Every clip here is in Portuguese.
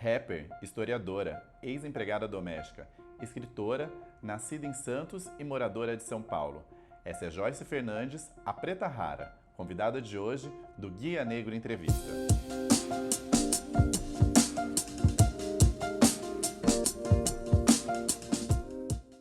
Rapper, historiadora, ex-empregada doméstica, escritora, nascida em Santos e moradora de São Paulo. Essa é Joyce Fernandes, a Preta Rara, convidada de hoje do Guia Negro Entrevista.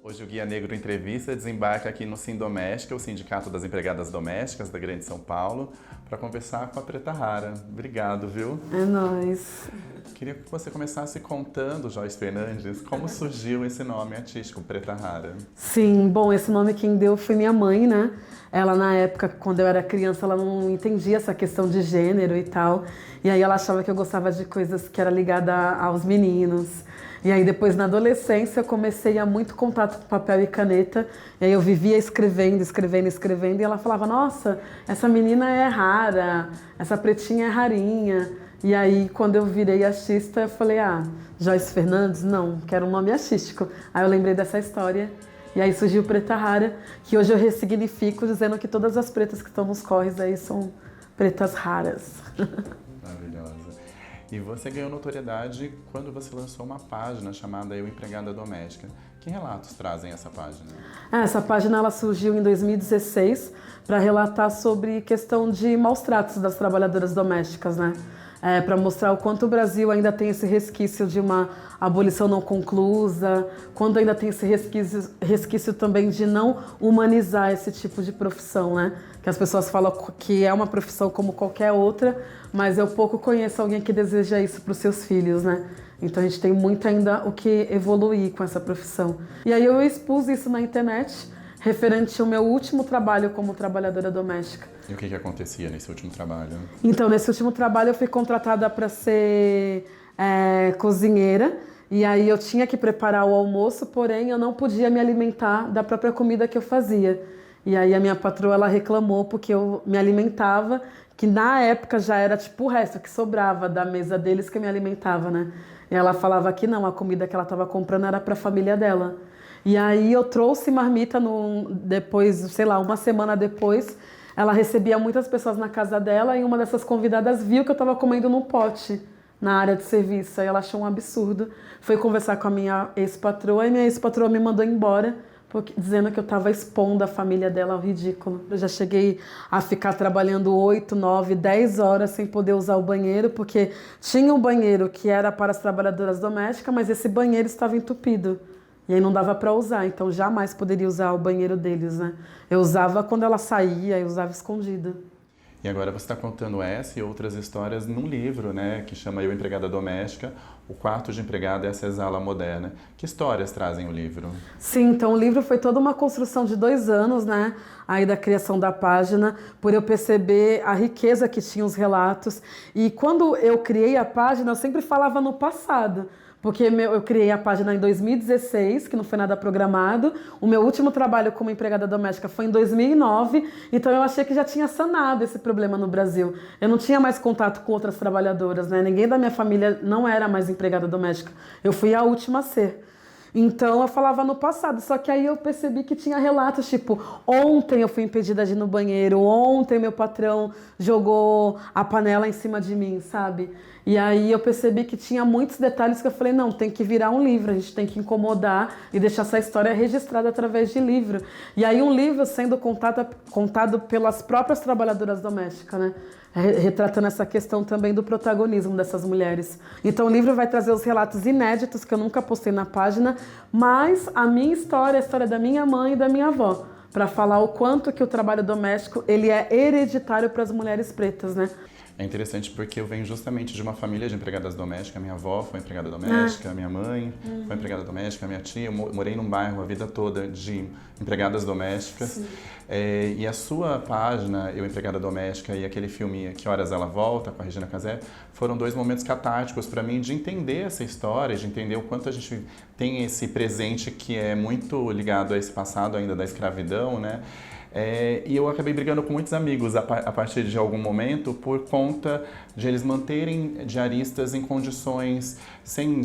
Hoje o Guia Negro Entrevista desembarca aqui no Sindoméstica, o Sindicato das Empregadas Domésticas da Grande São Paulo, para conversar com a Preta Rara. Obrigado, viu? É nóis. Queria que você começasse contando, Joyce Fernandes, como surgiu esse nome artístico, Preta Rara. Sim, bom, esse nome quem deu foi minha mãe, né? Ela, na época, quando eu era criança, ela não entendia essa questão de gênero e tal. E aí ela achava que eu gostava de coisas que era ligada aos meninos. E aí depois, na adolescência, eu comecei a muito contato com papel e caneta. E aí eu vivia escrevendo, e ela falava, nossa, essa menina é rara, essa pretinha é rarinha. E aí, quando eu virei artista, eu falei, Joyce Fernandes? Não, quero um nome artístico. Aí eu lembrei dessa história, e aí surgiu Preta Rara, que hoje eu ressignifico dizendo que todas as pretas que estão nos corres aí são pretas raras. Maravilhosa. E você ganhou notoriedade quando você lançou uma página chamada Eu Empregada Doméstica. Que relatos trazem essa página? Essa página ela surgiu em 2016 para relatar sobre questão de maus tratos das trabalhadoras domésticas, né? Para mostrar o quanto o Brasil ainda tem esse resquício de uma abolição não conclusa, quando ainda tem esse resquício também de não humanizar esse tipo de profissão, né? Que as pessoas falam que é uma profissão como qualquer outra, mas eu pouco conheço alguém que deseja isso para os seus filhos, né? Então a gente tem muito ainda o que evoluir com essa profissão. E aí eu expus isso na internet, referente ao meu último trabalho como trabalhadora doméstica. E o que acontecia nesse último trabalho? Então, nesse último trabalho eu fui contratada para ser cozinheira, e aí eu tinha que preparar o almoço, porém eu não podia me alimentar da própria comida que eu fazia. E aí a minha patroa ela reclamou porque eu me alimentava, que na época já era tipo o resto que sobrava da mesa deles que eu me alimentava, né? E ela falava que não, a comida que ela estava comprando era para a família dela. E aí eu trouxe marmita depois, sei lá, uma semana depois, ela recebia muitas pessoas na casa dela e uma dessas convidadas viu que eu estava comendo num pote na área de serviço. Aí ela achou um absurdo, foi conversar com a minha ex-patroa e minha ex-patroa me mandou embora, dizendo que eu estava expondo a família dela ao ridículo. Eu já cheguei a ficar trabalhando 8, 9, 10 horas sem poder usar o banheiro, porque tinha um banheiro que era para as trabalhadoras domésticas, mas esse banheiro estava entupido. E aí não dava para usar, então jamais poderia usar o banheiro deles, né? Eu usava quando ela saía, eu usava escondida. E agora você está contando essa e outras histórias num livro, né? Que chama Eu Empregada Doméstica, o quarto de empregada é a senzala moderna. Que histórias trazem o livro? Sim, então o livro foi toda uma construção de 2 anos, né? Aí da criação da página, por eu perceber a riqueza que tinha os relatos. E quando eu criei a página, eu sempre falava no passado. Porque eu criei a página em 2016, que não foi nada programado. O meu último trabalho como empregada doméstica foi em 2009, então eu achei que já tinha sanado esse problema no Brasil. Eu não tinha mais contato com outras trabalhadoras, né? Ninguém da minha família não era mais empregada doméstica. Eu fui a última a ser. Então eu falava no passado, só que aí eu percebi que tinha relatos tipo, ontem eu fui impedida de ir no banheiro, ontem meu patrão jogou a panela em cima de mim, sabe? E aí eu percebi que tinha muitos detalhes que eu falei, não, tem que virar um livro, a gente tem que incomodar e deixar essa história registrada através de livro. E aí um livro sendo contado pelas próprias trabalhadoras domésticas, né? Retratando essa questão também do protagonismo dessas mulheres. Então o livro vai trazer os relatos inéditos que eu nunca postei na página, mas a minha história, a história da minha mãe e da minha avó, para falar o quanto que o trabalho doméstico ele é hereditário para as mulheres pretas, né? É interessante porque eu venho justamente de uma família de empregadas domésticas. Minha avó foi empregada doméstica, minha mãe foi empregada doméstica, minha tia. Eu morei num bairro a vida toda de empregadas domésticas. E a sua página, Eu Empregada Doméstica, e aquele filme Que Horas Ela Volta, com a Regina Casé, foram 2 momentos catárticos para mim de entender essa história, de entender o quanto a gente tem esse presente que é muito ligado a esse passado ainda da escravidão, né? E eu acabei brigando com muitos amigos a partir de algum momento por conta de eles manterem diaristas em condições sem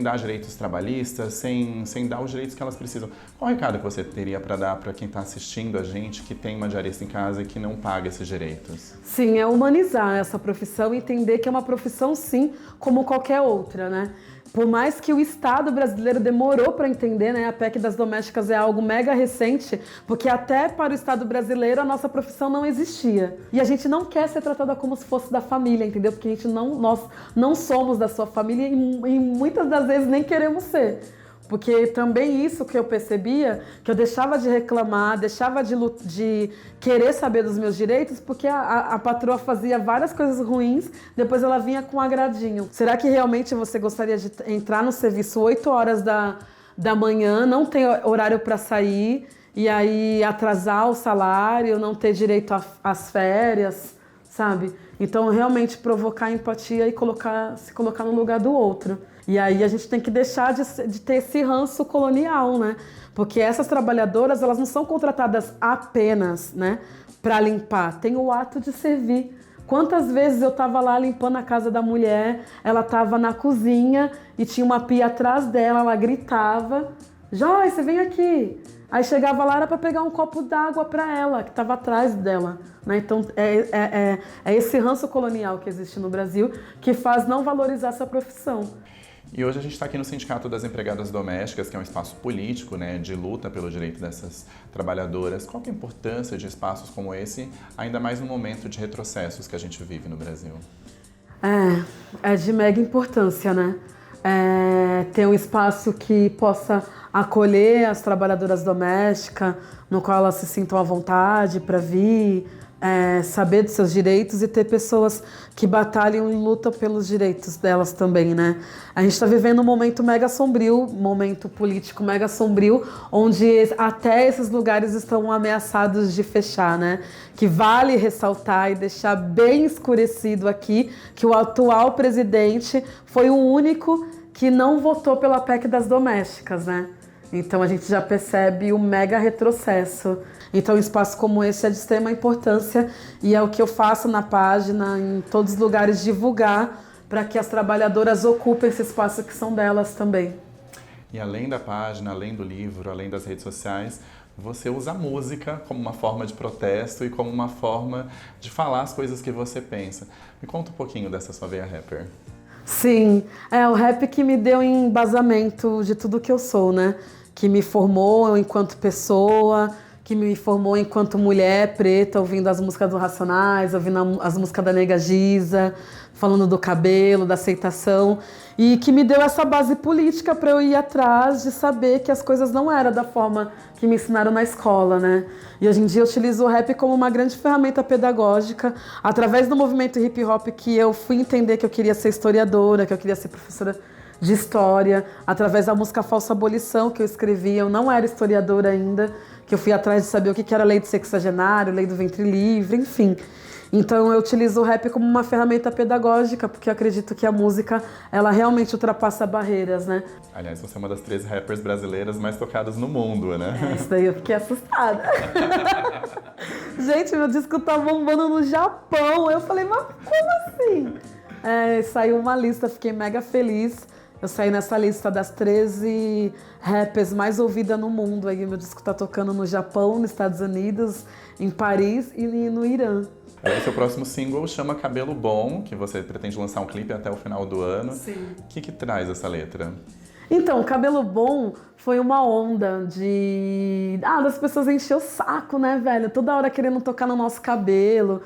dar direitos trabalhistas, sem dar os direitos que elas precisam. Qual o recado que você teria para dar para quem está assistindo a gente que tem uma diarista em casa e que não paga esses direitos? Sim, é humanizar essa profissão e entender que é uma profissão, sim, como qualquer outra, né? Por mais que o Estado brasileiro demorou para entender, né? A PEC das domésticas é algo mega recente, porque até para o Estado brasileiro a nossa profissão não existia. E a gente não quer ser tratada como se fosse da família, entendeu? Porque nós não somos da sua família e muitas das vezes nem queremos ser. Porque também isso que eu percebia, que eu deixava de reclamar, deixava de querer saber dos meus direitos, porque a patroa fazia várias coisas ruins, depois ela vinha com um agradinho. Será que realmente você gostaria de entrar no serviço 8 horas da manhã, não ter horário para sair, e aí atrasar o salário, não ter direito às férias, sabe? Então, realmente provocar empatia e se colocar no lugar do outro. E aí a gente tem que deixar de ter esse ranço colonial, né? Porque essas trabalhadoras, elas não são contratadas apenas, né, para limpar. Tem o ato de servir. Quantas vezes eu estava lá limpando a casa da mulher, ela estava na cozinha e tinha uma pia atrás dela, ela gritava, Joyce, vem aqui. Aí chegava lá, era para pegar um copo d'água para ela, que estava atrás dela. Né? Então, é esse ranço colonial que existe no Brasil que faz não valorizar essa profissão. E hoje a gente está aqui no Sindicato das Empregadas Domésticas, que é um espaço político, né, de luta pelo direito dessas trabalhadoras. Qual que é a importância de espaços como esse, ainda mais no momento de retrocessos que a gente vive no Brasil? É de mega importância, né? Ter um espaço que possa acolher as trabalhadoras domésticas, no qual elas se sintam à vontade para vir, saber dos seus direitos e ter pessoas que batalham e lutam pelos direitos delas também, né? A gente está vivendo um momento mega sombrio, momento político mega sombrio, onde até esses lugares estão ameaçados de fechar, né? Que vale ressaltar e deixar bem escurecido aqui que o atual presidente foi o único que não votou pela PEC das domésticas, né? Então a gente já percebe o mega retrocesso. Então um espaço como esse é de extrema importância e é o que eu faço na página, em todos os lugares, divulgar para que as trabalhadoras ocupem esse espaço que são delas também. E além da página, além do livro, além das redes sociais, você usa a música como uma forma de protesto e como uma forma de falar as coisas que você pensa. Me conta um pouquinho dessa sua veia rapper. Sim, é o rap que me deu embasamento de tudo que eu sou, né? Que me formou enquanto pessoa, que me formou enquanto mulher preta, ouvindo as músicas do Racionais, ouvindo as músicas da Nega Giza, falando do cabelo, da aceitação, e que me deu essa base política para eu ir atrás de saber que as coisas não eram da forma que me ensinaram na escola, né? E hoje em dia eu utilizo o rap como uma grande ferramenta pedagógica, através do movimento hip hop que eu fui entender que eu queria ser historiadora, que eu queria ser professora de história, através da música Falsa Abolição que eu escrevi, eu não era historiadora ainda, que eu fui atrás de saber o que era lei do sexagenário, lei do ventre livre, enfim. Então eu utilizo o rap como uma ferramenta pedagógica, porque eu acredito que a música, ela realmente ultrapassa barreiras, né? Aliás, você é uma das 13 rappers brasileiras mais tocadas no mundo, né? Isso daí eu fiquei assustada. Gente, meu disco tá bombando no Japão. Eu falei, mas como assim? Saiu uma lista, fiquei mega feliz. Eu saí nessa lista das 13 rappers mais ouvidas no mundo. Aí meu disco tá tocando no Japão, nos Estados Unidos, em Paris e no Irã. Seu próximo single chama Cabelo Bom, que você pretende lançar um clipe até o final do ano. Sim. O que traz essa letra? Então, Cabelo Bom foi uma onda das pessoas encher o saco, né, velho? Toda hora querendo tocar no nosso cabelo.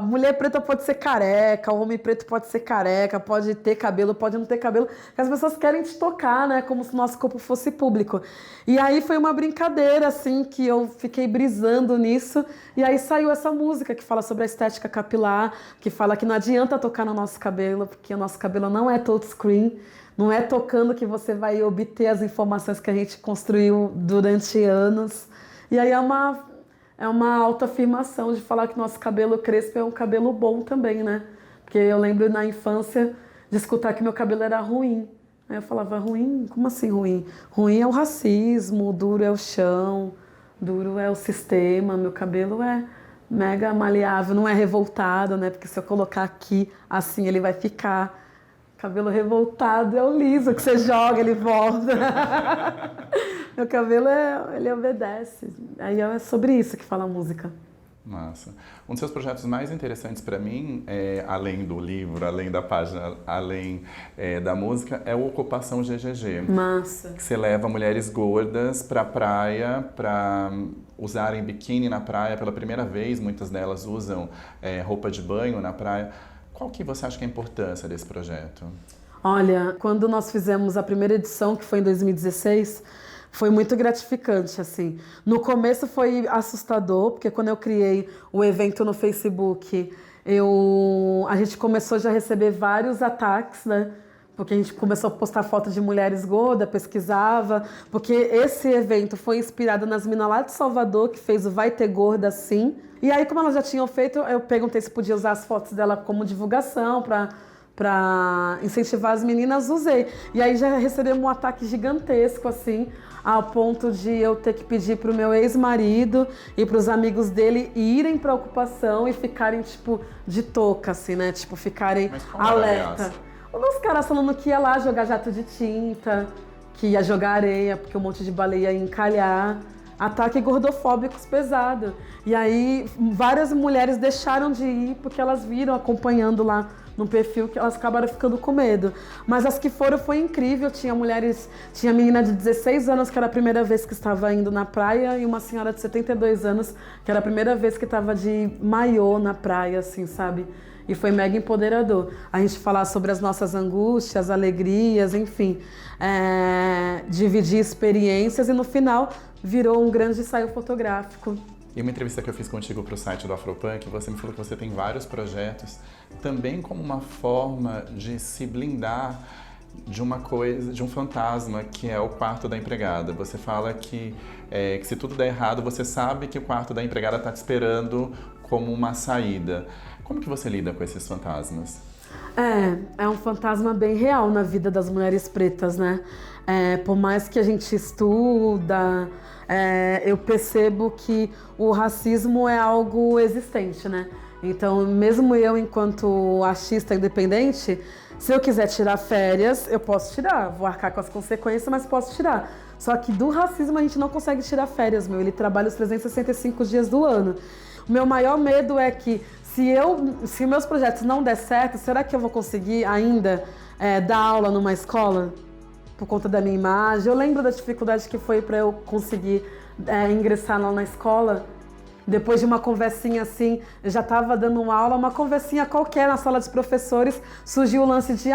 Mulher preta pode ser careca, homem preto pode ser careca, pode ter cabelo, pode não ter cabelo. As pessoas querem te tocar, né? Como se o nosso corpo fosse público. E aí foi uma brincadeira, assim, que eu fiquei brisando nisso. E aí saiu essa música que fala sobre a estética capilar, que fala que não adianta tocar no nosso cabelo, porque o nosso cabelo não é touchscreen. Não é tocando que você vai obter as informações que a gente construiu durante anos. E aí é uma autoafirmação de falar que nosso cabelo crespo é um cabelo bom também, né? Porque eu lembro na infância de escutar que meu cabelo era ruim. Aí eu falava, ruim? Como assim ruim? Ruim é o racismo, duro é o chão, Duro é o sistema, meu cabelo é mega maleável, não é revoltado, né? Porque se eu colocar aqui, assim, ele vai ficar. Cabelo revoltado é o liso, que você joga, ele volta. Meu cabelo, ele obedece. Aí é sobre isso que fala a música. Massa. Um dos seus projetos mais interessantes para mim, além do livro, além da página, além da música, é o Ocupação GGG. Massa. Que você leva mulheres gordas para a praia, para usarem biquíni na praia pela primeira vez. Muitas delas usam roupa de banho na praia. Qual que você acha que é a importância desse projeto? Olha, quando nós fizemos a primeira edição, que foi em 2016... foi muito gratificante, assim. No começo foi assustador, porque quando eu criei o evento no Facebook, a gente começou já a receber vários ataques, né? Porque a gente começou a postar foto de mulheres gordas, pesquisava, porque esse evento foi inspirado nas minas lá de Salvador, que fez o Vai Ter Gorda Sim. E aí, como elas já tinham feito, eu perguntei se podia usar as fotos dela como divulgação, para incentivar as meninas, usei. E aí já recebemos um ataque gigantesco, assim, ao ponto de eu ter que pedir pro meu ex-marido e pros amigos dele irem pra ocupação e ficarem, tipo, de touca, assim, né? Tipo, ficarem alerta. Os caras falando que ia lá jogar jato de tinta, que ia jogar areia, porque um monte de baleia ia encalhar. Ataque gordofóbicos pesado. E aí, várias mulheres deixaram de ir porque elas viram, acompanhando lá no perfil, que elas acabaram ficando com medo. Mas as que foram foi incrível. Tinha menina de 16 anos que era a primeira vez que estava indo na praia e uma senhora de 72 anos que era a primeira vez que estava de maiô na praia, assim, sabe? E foi mega empoderador. A gente falar sobre as nossas angústias, alegrias, enfim. Dividir experiências e no final virou um grande ensaio fotográfico. E uma entrevista que eu fiz contigo para o site do Afropunk, você me falou que você tem vários projetos, também como uma forma de se blindar de uma coisa, de um fantasma que é o quarto da empregada. Você fala que se tudo der errado, você sabe que o quarto da empregada está te esperando como uma saída. Como que você lida com esses fantasmas? É um fantasma bem real na vida das mulheres pretas, né? Por mais que a gente estuda, eu percebo que o racismo é algo existente, né? Então, mesmo eu, enquanto artista independente, se eu quiser tirar férias, eu posso tirar. Vou arcar com as consequências, mas posso tirar. Só que do racismo a gente não consegue tirar férias, Ele trabalha os 365 dias do ano. O meu maior medo é que se meus projetos não der certo, será que eu vou conseguir ainda dar aula numa escola? Por conta da minha imagem. Eu lembro da dificuldade que foi para eu conseguir ingressar lá na escola. Depois de uma conversinha assim, eu já estava dando uma aula, uma conversinha qualquer na sala dos professores, surgiu o lance de,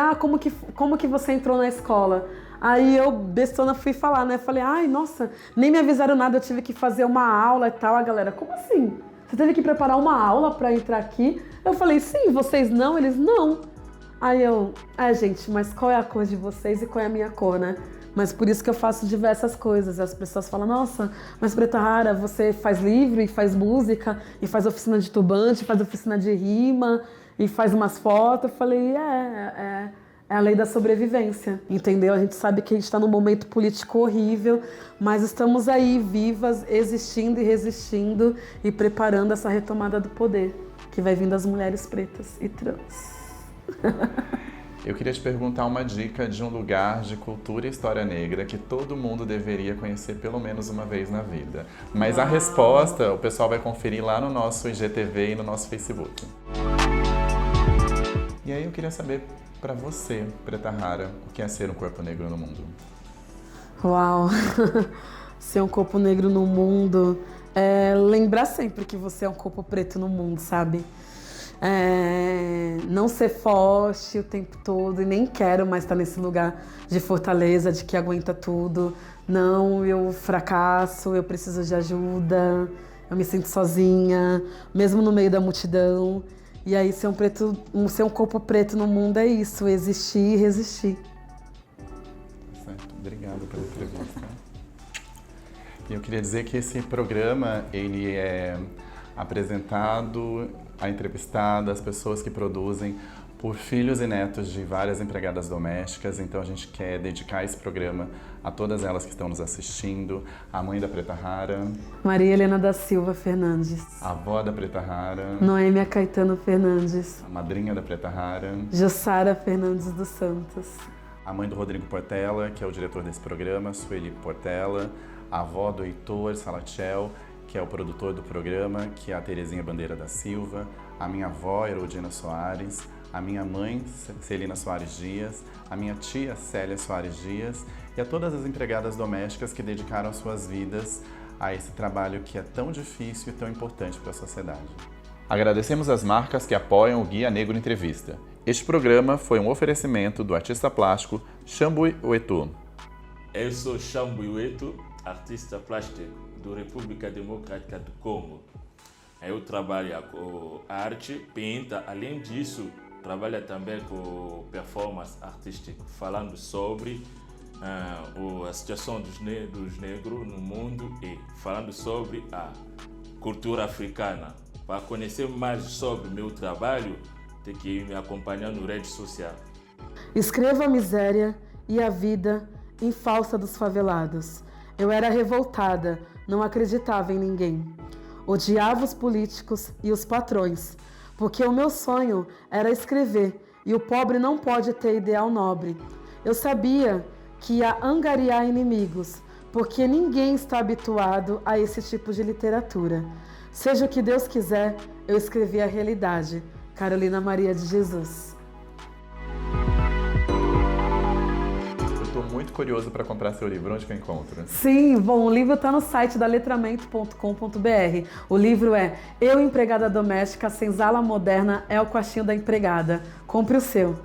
como que você entrou na escola? Aí eu, bestona, fui falar, né? Falei, ai, nossa, nem me avisaram nada, eu tive que fazer uma aula e tal. A galera, como assim? Você teve que preparar uma aula para entrar aqui? Eu falei, sim, vocês não? Eles, não. Aí eu, gente, mas qual é a cor de vocês e qual é a minha cor, né? Mas por isso que eu faço diversas coisas. As pessoas falam, nossa, mas Preta Rara, você faz livro e faz música, e faz oficina de turbante, faz oficina de rima, e faz umas fotos. Eu falei, é a lei da sobrevivência, entendeu? A gente sabe que a gente está num momento político horrível, mas estamos aí vivas, existindo e resistindo e preparando essa retomada do poder, que vai vir das mulheres pretas e trans. Eu queria te perguntar uma dica de um lugar de cultura e história negra que todo mundo deveria conhecer pelo menos uma vez na vida. Mas a resposta o pessoal vai conferir lá no nosso IGTV e no nosso Facebook. E aí eu queria saber para você, Preta Rara, o que é ser um corpo negro no mundo? Uau! Ser um corpo negro no mundo é lembrar sempre que você é um corpo preto no mundo, sabe? Não ser forte o tempo todo, e nem quero mais estar nesse lugar de fortaleza, de que aguenta tudo. Não, eu fracasso, eu preciso de ajuda, eu me sinto sozinha, mesmo no meio da multidão. E aí ser um corpo preto no mundo é isso, existir e resistir. Certo, obrigado pela entrevista. E eu queria dizer que esse programa, ele é apresentado, a entrevistada, as pessoas que produzem Por filhos e netos de várias empregadas domésticas, então a gente quer dedicar esse programa a todas elas que estão nos assistindo, a mãe da Preta Rara, Maria Helena da Silva Fernandes, a avó da Preta Rara, Noêmia Caetano Fernandes, a madrinha da Preta Rara, Jussara Fernandes dos Santos, a mãe do Rodrigo Portela, que é o diretor desse programa, Sueli Portela, a avó do Heitor Salatiel, que é o produtor do programa, que é a Terezinha Bandeira da Silva, a minha avó, Herodina Soares, a minha mãe, Celina Soares Dias, a minha tia, Célia Soares Dias, e a todas as empregadas domésticas que dedicaram suas vidas a esse trabalho que é tão difícil e tão importante para a sociedade. Agradecemos as marcas que apoiam o Guia Negro Entrevista. Este programa foi um oferecimento do artista plástico Shambui Uetu. Eu sou Shambui Uetu, artista plástico da República Democrática do Congo. Eu trabalho com arte, pinta, além disso, trabalho também com performance artística, falando sobre a situação dos negros no mundo e falando sobre a cultura africana. Para conhecer mais sobre o meu trabalho, tem que me acompanhar nas redes sociais. Escreva a miséria e a vida em falsa dos favelados. Eu era revoltada, não acreditava em ninguém. Odiava os políticos e os patrões, porque o meu sonho era escrever e o pobre não pode ter ideal nobre. Eu sabia que ia angariar inimigos, porque ninguém está habituado a esse tipo de literatura. Seja o que Deus quiser, eu escrevi a realidade. Carolina Maria de Jesus. Estou muito curioso para comprar seu livro. Onde que eu encontro? Sim, bom, o livro está no site da letramento.com.br. O livro é Eu, Empregada Doméstica, Senzala Moderna, é o quartinho da empregada. Compre o seu.